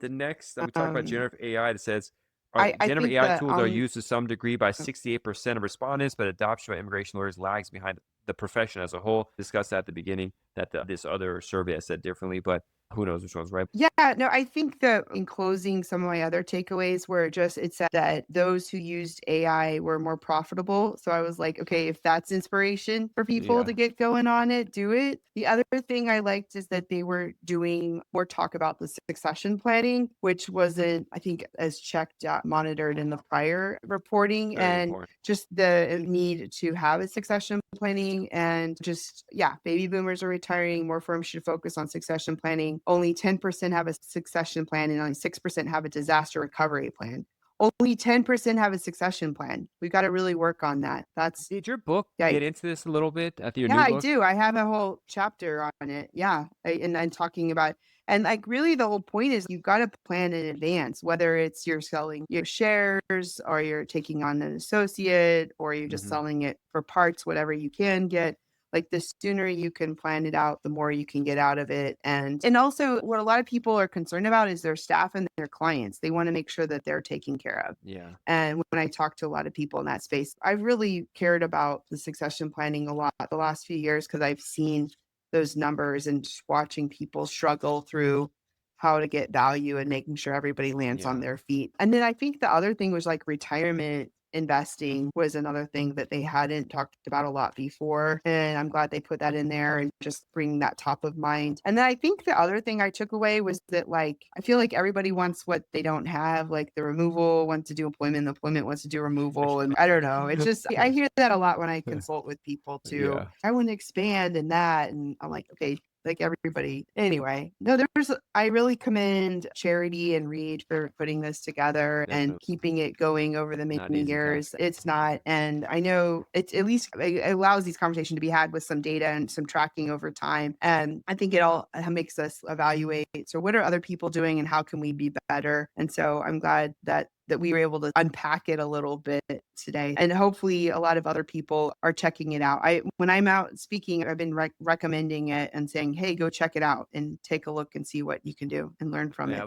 The next, we talk about Um, generative AI that says, I generative think AI that tools are used to some degree by 68% of respondents, but adoption by immigration lawyers lags behind the profession as a whole. Discussed that at the beginning that this other survey has said differently, but who knows which one's right. yeah, no, I think that in closing, some of my other takeaways were it said that those who used AI were more profitable. So I was like, okay, if that's inspiration for people to Yeah, get going on it, do it. The other thing I liked is that they were doing more talk about the succession planning, which wasn't, I think, as checked, monitored in the prior reporting, very and important. just the need to have a succession planning. And just, yeah, baby boomers are retiring. More firms should focus on succession planning. Only 10% have a succession plan and only 6% have a disaster recovery plan. Only 10% have a succession plan. We've got to really work on that. That's, Did your book yeah. get into this a little bit at your Yeah, new I book? do. I have a whole chapter on it. Yeah. And I'm talking about, and like really the whole point is you've got to plan in advance, whether it's you're selling your shares or you're taking on an associate or you're just Hmm. selling it for parts, whatever you can get. Like the sooner you can plan it out, the more you can get out of it. And also what a lot of people are concerned about is their staff and their clients. They want to make sure that they're taken care of. Yeah. And when I talk to a lot of people in that space, I've really cared about the succession planning a lot the last few years because I've seen those numbers and just watching people struggle through how to get value and making sure everybody lands on Yeah. their feet. And then I think the other thing was like retirement investing was another thing that they hadn't talked about a lot before. And I'm glad they put that in there and just bring that top of mind. And then I think the other thing I took away was that, like, I feel like everybody wants what they don't have, like the removal wants to do employment, the employment wants to do removal. And I don't know. It's just, I hear that a lot when I consult with people too. Yeah, I want to expand in that. And I'm like, okay, like everybody. Anyway, no, I really commend Charity and Reed for putting this together and definitely. keeping it going over the many Not an easy task. years. It's not, and I know it's at least it allows these conversations to be had with some data and some tracking over time. And I think it all makes us evaluate. So what are other people doing and how can we be better? And so I'm glad that we were able to unpack it a little bit today. And hopefully a lot of other people are checking it out. When I'm out speaking, I've been recommending it and saying, "Hey, go check it out and take a look and see what you can do and learn from Yeah, it."